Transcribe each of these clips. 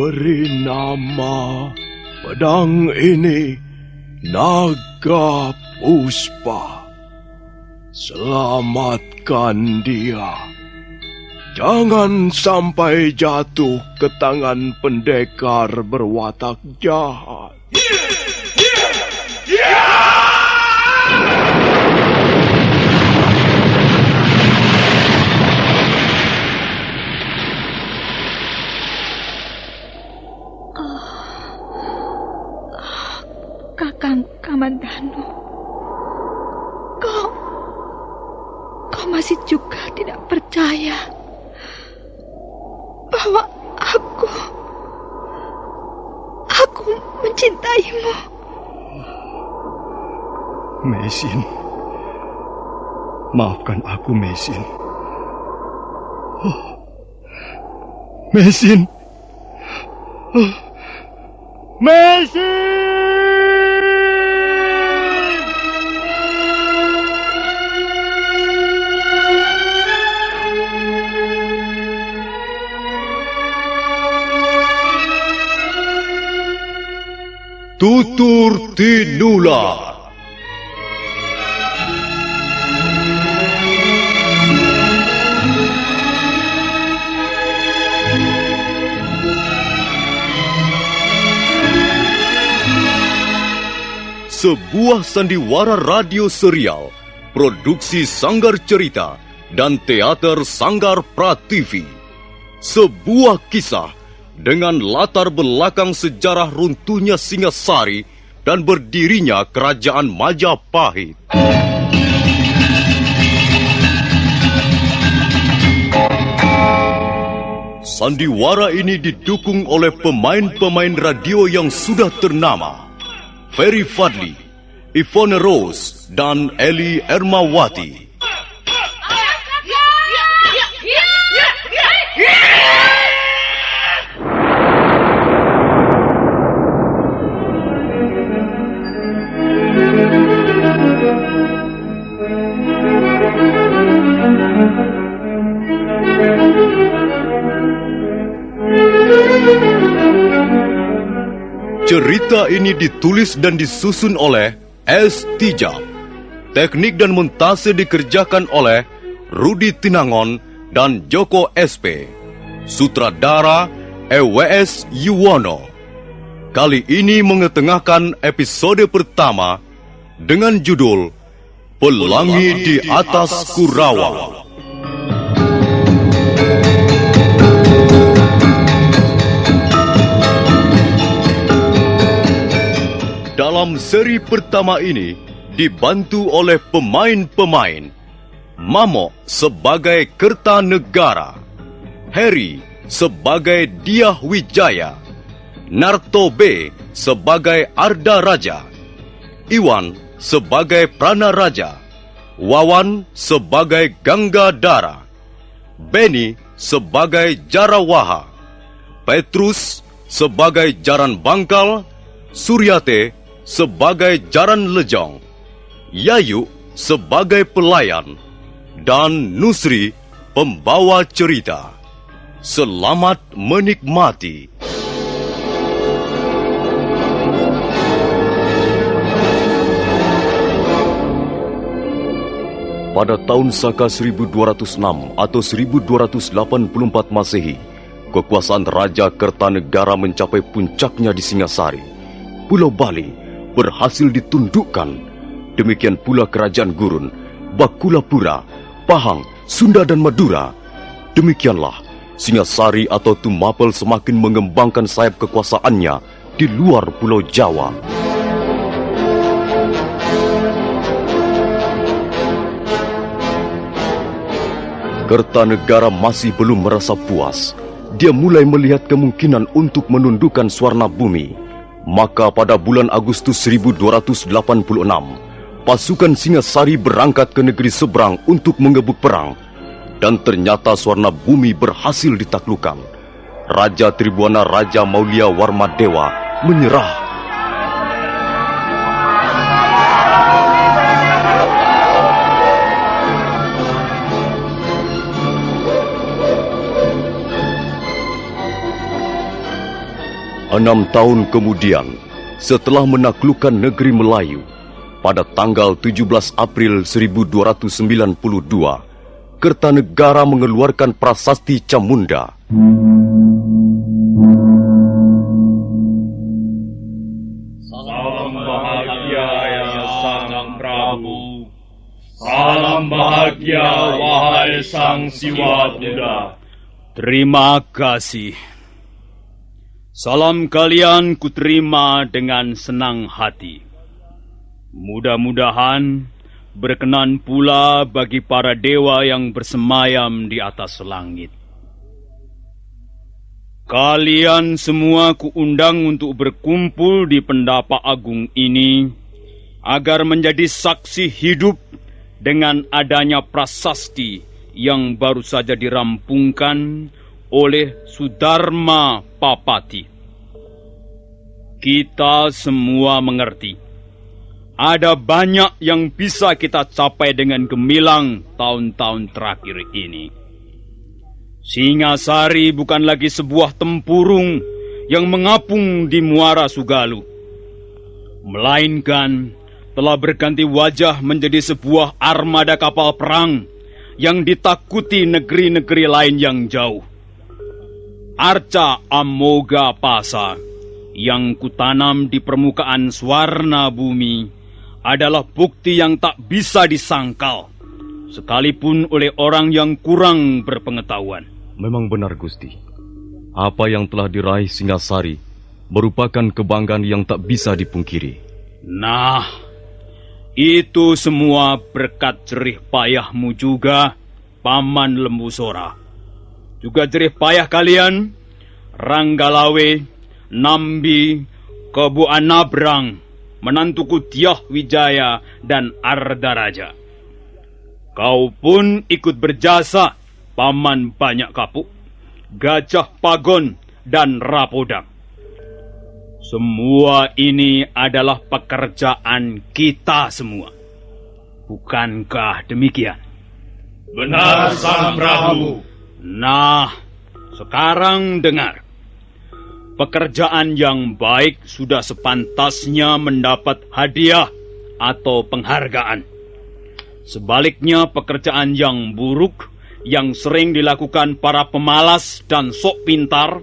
Beri nama pedang ini Naga Puspa. Selamatkan dia. Jangan sampai jatuh ke tangan pendekar berwatak jahat. Kakang Kamandanu, kau masih juga tidak percaya bahwa aku mencintaimu. Mesin, maafkan aku, Mesin. Mesin, Mesin. Tutur Tinular. Sebuah sandiwara radio serial, produksi Sanggar Cerita dan teater Sanggar Prativi. Sebuah kisah dengan latar belakang sejarah runtuhnya Singasari dan berdirinya Kerajaan Majapahit. Sandiwara ini didukung oleh pemain-pemain radio yang sudah ternama. Ferry Fadli, Ivone Rose, dan Eli Ermawati. Cerita ini ditulis dan disusun oleh S. Tijab. Teknik dan montase dikerjakan oleh Rudi Tinangon dan Joko SP. Sutradara EWS Yuwono. Kali ini mengetengahkan episode pertama dengan judul Pelangi di Atas Kurawa. Dalam seri pertama ini dibantu oleh pemain-pemain Mamo sebagai Kertanegara, Harry sebagai Diah Wijaya, Narto B sebagai Arda Raja, Iwan sebagai Prana Raja, Wawan sebagai Gangga Dara, Benny sebagai Jarawaha, Petrus sebagai Jaran Bangkal, Suryate sebagai Jaran Lejong, Yayu sebagai pelayan, dan Nusri pembawa cerita. Selamat menikmati. Pada tahun Saka 1206 atau 1284 Masehi, kekuasaan Raja Kertanegara mencapai puncaknya di Singasari. Pulau Bali berhasil ditundukkan. Demikian pula Kerajaan Gurun, Bakulapura, Pahang, Sunda dan Madura. Demikianlah Singasari atau Tumapel semakin mengembangkan sayap kekuasaannya di luar Pulau Jawa. Kertanegara masih belum merasa puas. Dia mulai melihat kemungkinan untuk menundukkan Swarnabumi. Maka pada bulan Agustus 1286, pasukan Singasari berangkat ke negeri seberang untuk mengebuk perang. Dan ternyata Swarnabumi berhasil ditaklukkan. Raja Tribuana Raja Maulia Warmadewa menyerah. 6 tahun kemudian, setelah menaklukkan negeri Melayu, pada tanggal 17 April 1292, Kertanegara mengeluarkan prasasti Camunda. Salam bahagia ya Sang Prabu. Salam bahagia wahai Sang Siwa Buddha. Terima kasih. Salam kalian kuterima dengan senang hati. Mudah-mudahan berkenan pula bagi para dewa yang bersemayam di atas langit. Kalian semua kuundang untuk berkumpul di Pendapa Agung ini agar menjadi saksi hidup dengan adanya prasasti yang baru saja dirampungkan oleh Sudarma Papati. Kita semua mengerti, ada banyak yang bisa kita capai dengan gemilang tahun-tahun terakhir ini. Singasari bukan lagi sebuah tempurung yang mengapung di Muara Sugalu, melainkan telah berganti wajah menjadi sebuah armada kapal perang yang ditakuti negeri-negeri lain yang jauh. Arca Amoga Pasa yang kutanam di permukaan Swarna Bumi adalah bukti yang tak bisa disangkal, sekalipun oleh orang yang kurang berpengetahuan. Memang benar, Gusti. Apa yang telah diraih Singasari merupakan kebanggaan yang tak bisa dipungkiri. Nah, itu semua berkat jerih payahmu juga, Paman Lembusora. Juga jerih payah kalian, Ranggalawe, Nambi, Kebu Anabrang, menantuku Tiah Wijaya dan Ardaraja. Kau pun ikut berjasa, Paman Banyak Kapuk, Gajah Pagon, dan Rapodang. Semua ini adalah pekerjaan kita semua. Bukankah demikian? Benar, Sang Prabu. Nah, sekarang dengar. Pekerjaan yang baik sudah sepantasnya mendapat hadiah atau penghargaan. Sebaliknya, pekerjaan yang buruk yang sering dilakukan para pemalas dan sok pintar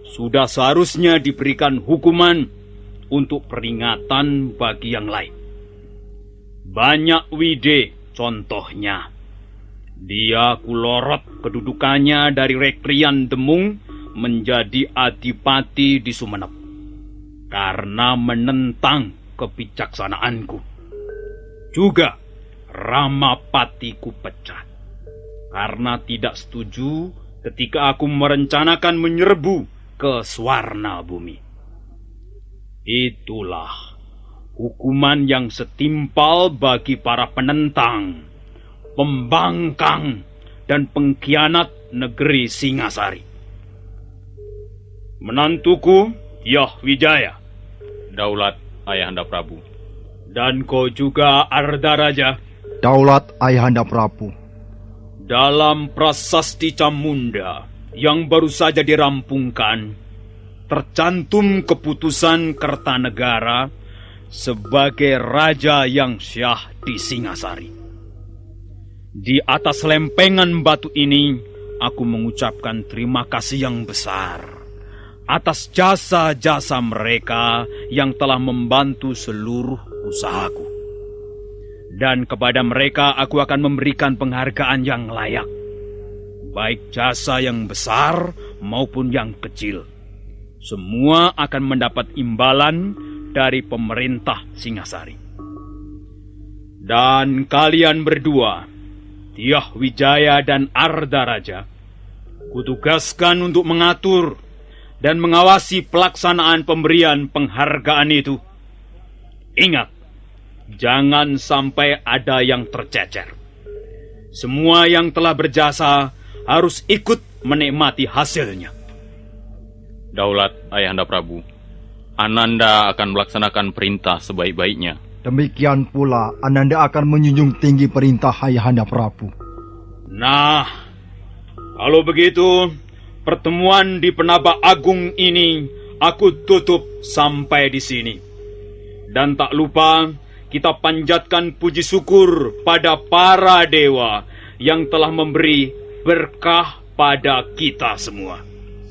sudah seharusnya diberikan hukuman untuk peringatan bagi yang lain. Banyak Wide contohnya. Dia kulorot kedudukannya dari Rekrian Demung menjadi adipati di Sumenep karena menentang kebijaksanaanku. Juga Ramapatiku pecat karena tidak setuju ketika aku merencanakan menyerbu ke Swarna Bumi. Itulah hukuman yang setimpal bagi para penentang, pembangkang, dan pengkhianat negeri Singasari. Menantuku, Yah Wijaya. Daulat Ayahanda Prabu. Dan kau juga, Ardaraja. Daulat Ayahanda Prabu. Dalam prasasti Camunda yang baru saja dirampungkan, tercantum keputusan Kertanegara sebagai raja yang syah di Singasari. Di atas lempengan batu ini, aku mengucapkan terima kasih yang besar atas jasa-jasa mereka yang telah membantu seluruh usahaku. Dan kepada mereka aku akan memberikan penghargaan yang layak, baik jasa yang besar maupun yang kecil. Semua akan mendapat imbalan dari pemerintah Singasari. Dan kalian berdua, Tiah Wijaya dan Ardaraja, kutugaskan untuk mengatur dan mengawasi pelaksanaan pemberian penghargaan itu. Ingat, jangan sampai ada yang tercecer. Semua yang telah berjasa harus ikut menikmati hasilnya. Daulat Ayahanda Prabu, Ananda akan melaksanakan perintah sebaik-baiknya. Demikian pula Ananda akan menjunjung tinggi perintah Ayahanda Prabu. Nah, kalau begitu, pertemuan di Pendapa Agung ini aku tutup sampai di sini. Dan tak lupa, kita panjatkan puji syukur pada para dewa yang telah memberi berkah pada kita semua.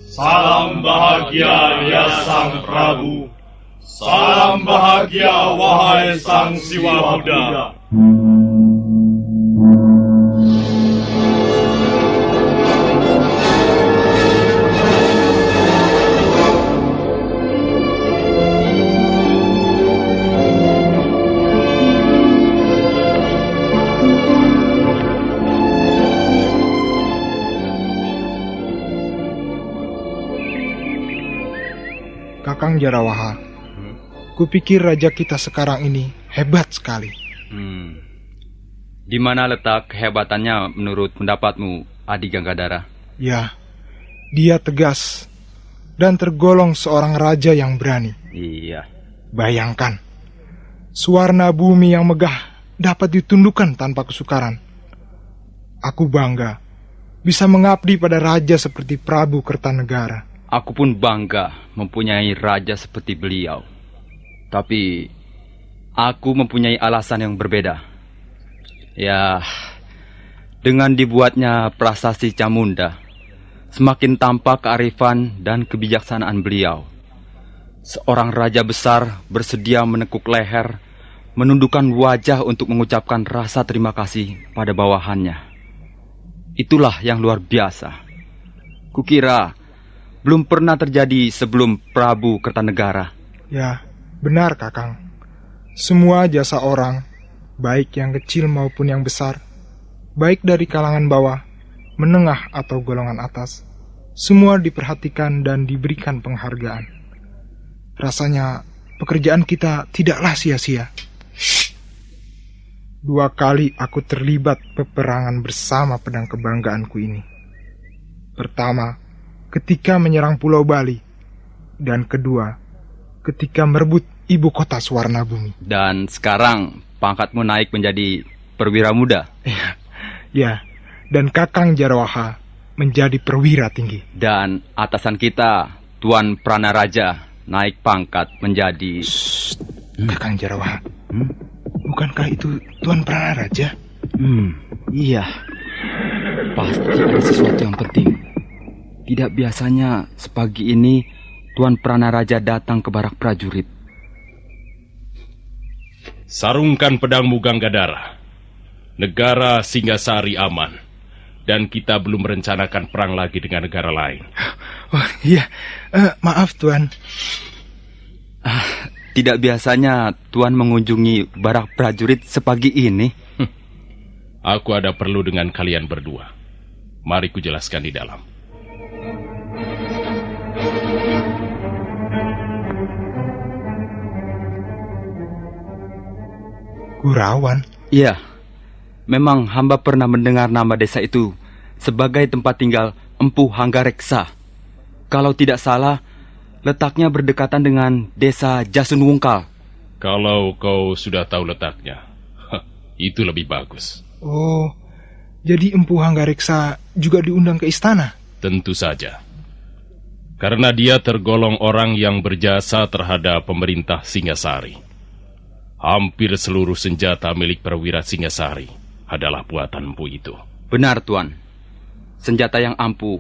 Salam bahagia ya Sang Prabu. Salam bahagia wahai Sang Siwa Muda. Kakang Jarawaha, kupikir raja kita sekarang ini hebat sekali. Di mana letak kehebatannya menurut pendapatmu, Adi Ganggadara? Ya, dia tegas dan tergolong seorang raja yang berani. Iya. Bayangkan, Suwarna Bumi yang megah dapat ditundukkan tanpa kesukaran. Aku bangga bisa mengabdi pada raja seperti Prabu Kertanegara. Aku pun bangga mempunyai raja seperti beliau. Tapi aku mempunyai alasan yang berbeda. Ya, dengan dibuatnya prasasti Camunda, semakin tampak kearifan dan kebijaksanaan beliau. Seorang raja besar bersedia menekuk leher, menundukkan wajah untuk mengucapkan rasa terima kasih pada bawahannya. Itulah yang luar biasa. Kukira belum pernah terjadi sebelum Prabu Kertanegara. Ya, benar Kakang. Semua jasa orang, baik yang kecil maupun yang besar, baik dari kalangan bawah, menengah atau golongan atas, semua diperhatikan dan diberikan penghargaan. Rasanya pekerjaan kita tidaklah sia-sia. 2 kali aku terlibat peperangan bersama pedang kebanggaanku ini. Pertama, ketika menyerang Pulau Bali, dan kedua, ketika merebut ibu kota Suwarna Bumi. Dan sekarang pangkatmu naik menjadi perwira muda. Ya, dan Kakang Jarawaha menjadi perwira tinggi. Dan atasan kita, Tuan Pranaraja, naik pangkat menjadi... Kakang Jarawaha, bukankah itu Tuan Pranaraja? Iya. Pasti ada sesuatu yang penting. Tidak biasanya sepagi ini Tuan Pranaraja datang ke barak prajurit. Sarungkan pedangmu Ganggadara. Negara Singasari aman. Dan kita belum merencanakan perang lagi dengan negara lain. Oh iya, maaf Tuan. Tidak biasanya Tuan mengunjungi barak prajurit sepagi ini. Aku ada perlu dengan kalian berdua. Mari kujelaskan di dalam. Gurawan? Iya, memang hamba pernah mendengar nama desa itu sebagai tempat tinggal Empu Hanggareksa. Kalau tidak salah, letaknya berdekatan dengan desa Jasunwungkal. Kalau kau sudah tahu letaknya, itu lebih bagus. Oh, jadi Empu Hanggareksa juga diundang ke istana? Tentu saja. Karena dia tergolong orang yang berjasa terhadap pemerintah Singasari. Hampir seluruh senjata milik perwira Singasari adalah buatan Empu itu. Benar, Tuan. Senjata yang ampuh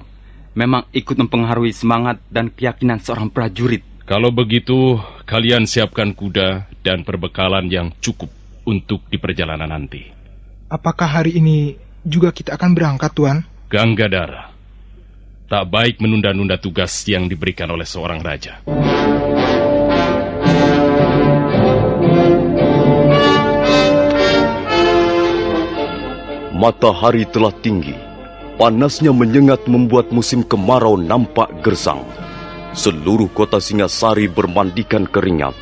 memang ikut mempengaruhi semangat dan keyakinan seorang prajurit. Kalau begitu, kalian siapkan kuda dan perbekalan yang cukup untuk di perjalanan nanti. Apakah hari ini juga kita akan berangkat, Tuan? Ganggadara, tak baik menunda-nunda tugas yang diberikan oleh seorang raja. Matahari telah tinggi. Panasnya menyengat membuat musim kemarau nampak gersang. Seluruh kota Singasari bermandikan keringat.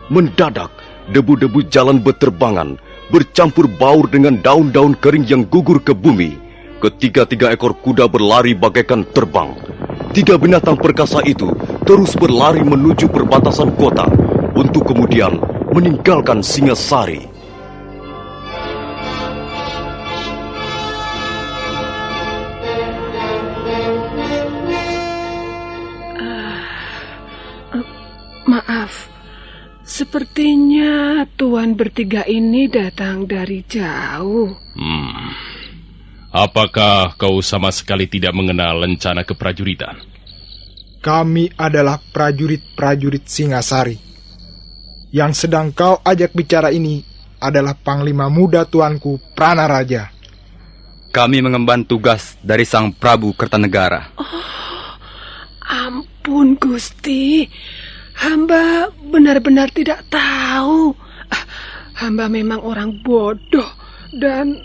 Mendadak, debu-debu jalan berterbangan, bercampur baur dengan daun-daun kering yang gugur ke bumi. Ketiga-tiga ekor kuda berlari bagaikan terbang. 3 binatang perkasa itu terus berlari menuju perbatasan kota untuk kemudian meninggalkan Singasari. Sepertinya tuan bertiga ini datang dari jauh. Apakah kau sama sekali tidak mengenal lencana keprajuritan? Kami adalah prajurit-prajurit Singasari. Yang sedang kau ajak bicara ini adalah Panglima Muda tuanku Pranaraja. Kami mengemban tugas dari Sang Prabu Kertanegara. Ampun Gusti, hamba benar-benar tidak tahu. Hamba memang orang bodoh dan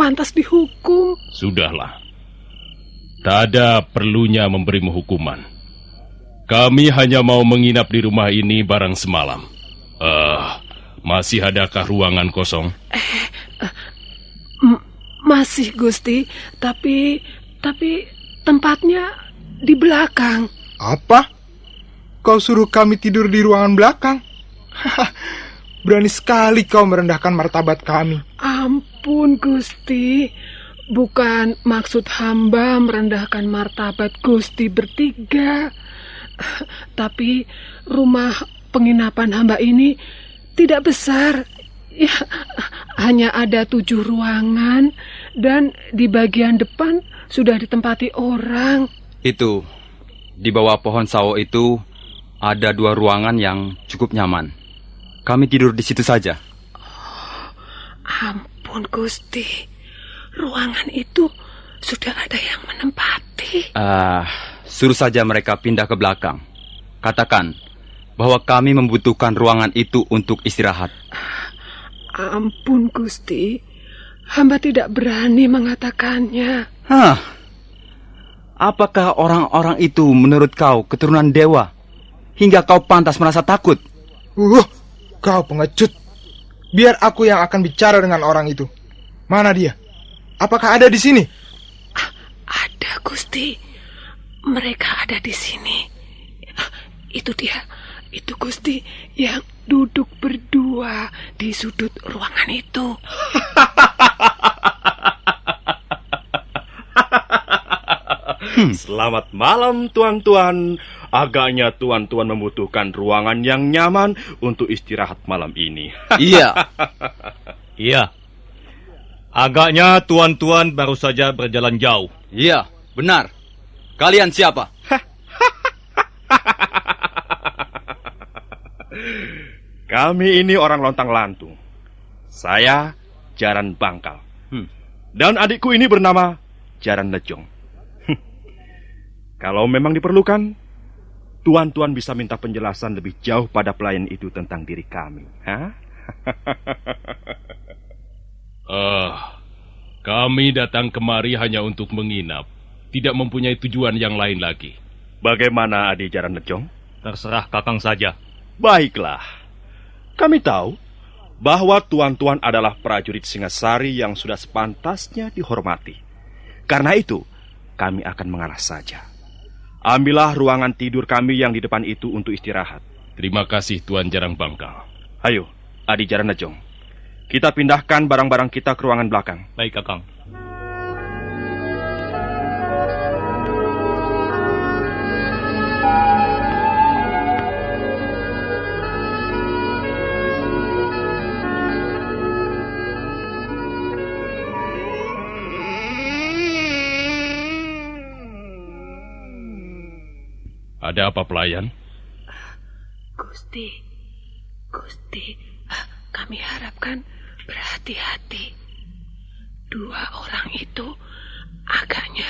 pantas dihukum. Sudahlah, tak ada perlunya memberimu hukuman. Kami hanya mau menginap di rumah ini barang semalam. Masih adakah ruangan kosong? Masih Gusti, tapi tempatnya di belakang. Apa? Kau suruh kami tidur di ruangan belakang? Berani sekali kau merendahkan martabat kami. Ampun Gusti, bukan maksud hamba merendahkan martabat Gusti bertiga. Tapi rumah penginapan hamba ini tidak besar. Ya, hanya ada 7 ruangan dan di bagian depan sudah ditempati orang. Itu, di bawah pohon sawo itu ada 2 ruangan yang cukup nyaman. Kami tidur di situ saja. Ampun Gusti, ruangan itu sudah ada yang menempati. Suruh saja mereka pindah ke belakang. Katakan bahwa kami membutuhkan ruangan itu untuk istirahat. Ampun Gusti, hamba tidak berani mengatakannya. Apakah orang-orang itu menurut kau keturunan dewa hingga kau pantas merasa takut? Kau pengecut. Biar aku yang akan bicara dengan orang itu. Mana dia? Apakah ada di sini? Ada Gusti, mereka ada di sini. Itu dia. Itu Gusti yang duduk berdua di sudut ruangan itu. Selamat malam tuan-tuan. Agaknya tuan-tuan membutuhkan ruangan yang nyaman untuk istirahat malam ini. Iya. Iya. Agaknya tuan-tuan baru saja berjalan jauh. Iya, benar. Kalian siapa? Kami ini orang lontang-lantung. Saya Jaran Bangkal. Dan adikku ini bernama Jaran Lejong. Kalau memang diperlukan, tuan-tuan bisa minta penjelasan lebih jauh pada pelayan itu tentang diri kami. Kami datang kemari hanya untuk menginap. Tidak mempunyai tujuan yang lain lagi. Bagaimana adik Jaran Lejong? Terserah Kakang saja. Baiklah. Kami tahu bahwa tuan-tuan adalah prajurit Singasari yang sudah sepantasnya dihormati. Karena itu, kami akan mengalah saja. Ambillah ruangan tidur kami yang di depan itu untuk istirahat. Terima kasih Tuan Jarang Bangkal. Ayo, Adi Jaran Lejong. Kita pindahkan barang-barang kita ke ruangan belakang. Baik, Kakang. Ada apa pelayan? Gusti, kami harapkan berhati-hati. 2 orang itu agaknya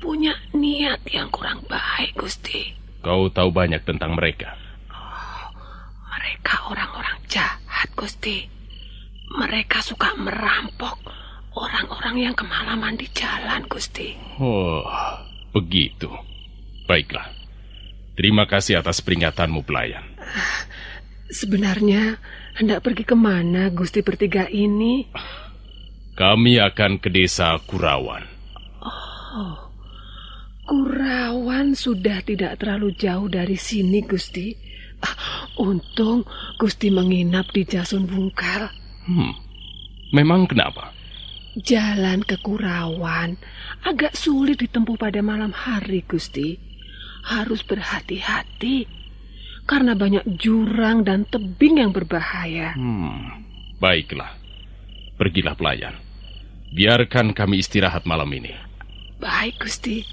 punya niat yang kurang baik, Gusti. Kau tahu banyak tentang mereka? Mereka orang-orang jahat, Gusti. Mereka suka merampok orang-orang yang kemalaman di jalan, Gusti. Oh, begitu. Baiklah. Terima kasih atas peringatanmu, pelayan. Sebenarnya hendak pergi kemana Gusti bertiga ini? Kami akan ke desa Kurawan. Oh, Kurawan sudah tidak terlalu jauh dari sini, Gusti. Untung Gusti menginap di Jasun Bungkal. Memang kenapa? Jalan ke Kurawan agak sulit ditempuh pada malam hari, Gusti. Harus berhati-hati. karena banyak jurang dan tebing yang berbahaya. Baiklah. Pergilah pelayan. Biarkan kami istirahat malam ini. Baik, Gusti.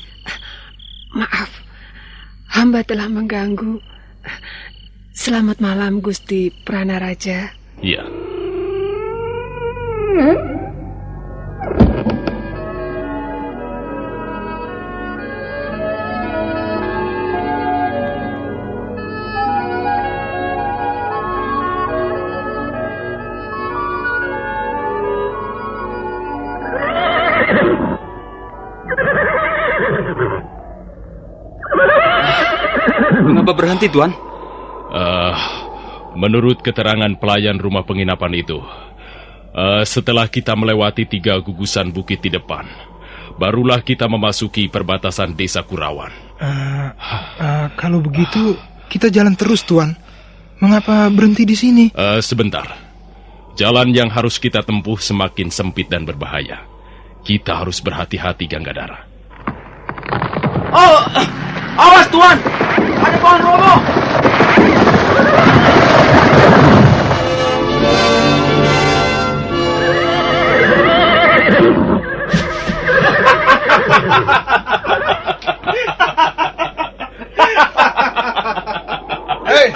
Maaf, hamba telah mengganggu. Selamat malam, Gusti Pranaraja. Iya. Mengapa berhenti, Tuan? Menurut keterangan pelayan rumah penginapan itu, setelah kita melewati 3 gugusan bukit di depan, barulah kita memasuki perbatasan desa Kurawan. Kalau begitu, kita jalan terus, Tuan. Mengapa berhenti di sini? Sebentar. Jalan yang harus kita tempuh semakin sempit dan berbahaya. Kita harus berhati-hati, Ganggadara. Oh, awas, Tuan! Ada pohon roboh! Hei,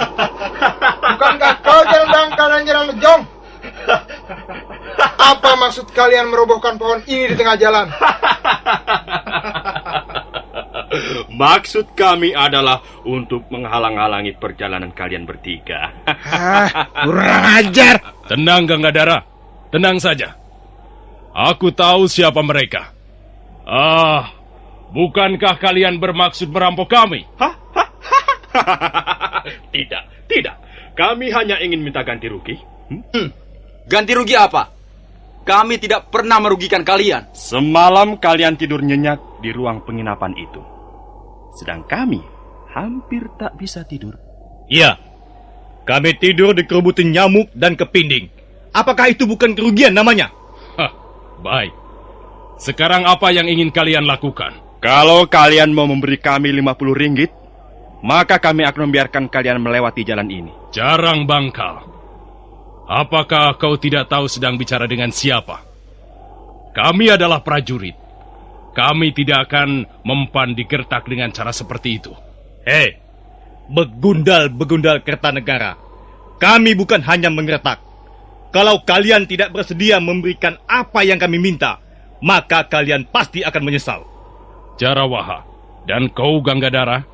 bukankah kau jalan dangkal dan jalan lejong? Apa maksud kalian merobohkan pohon ini di tengah jalan? Maksud kami adalah untuk menghalang-halangi perjalanan kalian bertiga. Kurang ajar. Tenang, Ganggadara. Tenang saja. Aku tahu siapa mereka. Bukankah kalian bermaksud merampok kami? Tidak. Kami hanya ingin minta ganti rugi. Ganti rugi apa? Kami tidak pernah merugikan kalian. Semalam kalian tidur nyenyak di ruang penginapan itu. Sedang kami hampir tak bisa tidur. Iya, kami tidur di kerubutan nyamuk dan kepinding. Apakah itu bukan kerugian namanya? Baik. Sekarang apa yang ingin kalian lakukan? Kalau kalian mau memberi kami 50 ringgit, maka kami akan membiarkan kalian melewati jalan ini. Jarang Bangkal. Apakah kau tidak tahu sedang bicara dengan siapa? Kami adalah prajurit. Kami tidak akan mempan digertak dengan cara seperti itu. Hei, begundal-begundal Kertanegara. Kami bukan hanya menggertak. Kalau kalian tidak bersedia memberikan apa yang kami minta, maka kalian pasti akan menyesal. Jarawaha dan kau Ganggadara,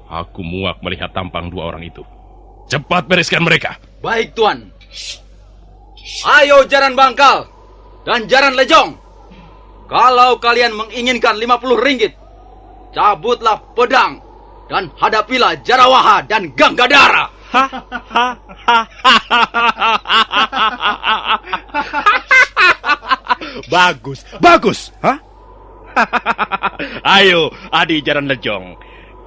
aku muak melihat tampang 2 orang itu. Cepat bereskan mereka. Baik, Tuan. Ayo Jaran Bangkal dan Jaran Lejong. Kalau kalian menginginkan 50 ringgit, cabutlah pedang dan hadapilah Jarawaha dan Ganggadara. Bagus. Ayo, Adi Jaran Lejong.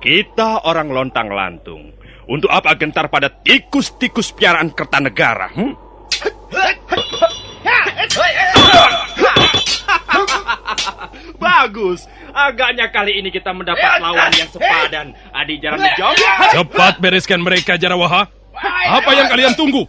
Kita orang lontang lantung. Untuk apa gentar pada tikus-tikus piaraan Kertanegara? Bagus. Agaknya kali ini kita mendapat lawan yang sepadan. Adi Jaran Lejong. Cepat bereskan mereka, Jarawaha. Apa yang kalian tunggu?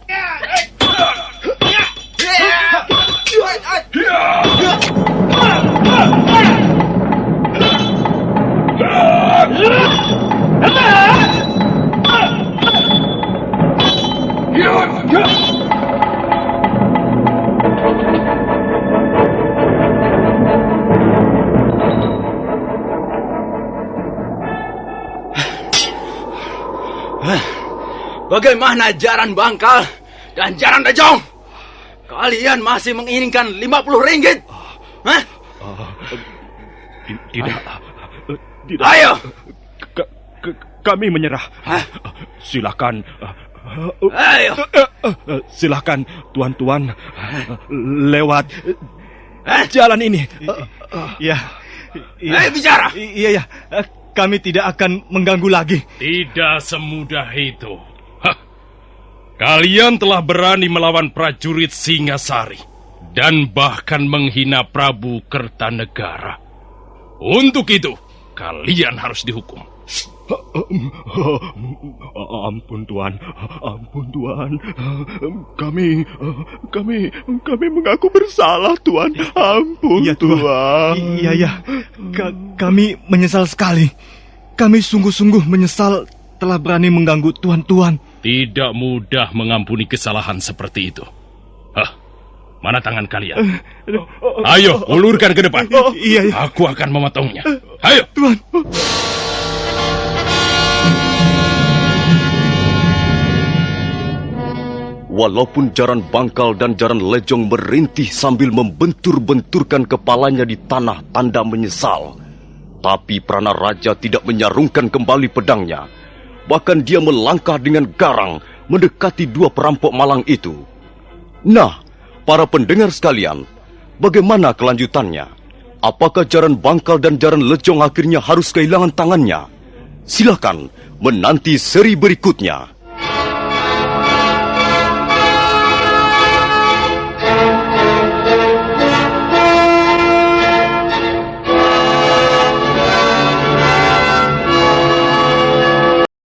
Bagaimana Jaran Bangkal dan Jaran Lejong? Kalian masih menginginkan 50 ringgit? Tidak. Ayo. Kami menyerah. Silakan. Ayo. Silakan tuan-tuan lewat jalan ini. Ayo bicara. Iya. Kami tidak akan mengganggu lagi. Tidak semudah itu. Kalian telah berani melawan prajurit Singasari dan bahkan menghina Prabu Kertanegara. Untuk itu, kalian harus dihukum. Ampun Tuan, ampun Tuan. Kami mengaku bersalah Tuan. Ampun Iya, Tuan. Iya. Kami menyesal sekali. Kami sungguh-sungguh menyesal telah berani mengganggu tuan-tuan. Tidak mudah mengampuni kesalahan seperti itu. Hah, mana tangan kalian? Ayo, ulurkan ke depan. Iya. Aku akan memotongnya. Ayo. Tuan. Walaupun Jaran Bangkal dan Jaran Lejong merintih sambil membentur-benturkan kepalanya di tanah tanda menyesal, tapi Prana Raja tidak menyarungkan kembali pedangnya. Bahkan dia melangkah dengan garang mendekati dua perampok malang itu. Nah, para pendengar sekalian, bagaimana kelanjutannya? Apakah Jaran Bangkal dan Jaran Lejong akhirnya harus kehilangan tangannya? Silakan menanti seri berikutnya.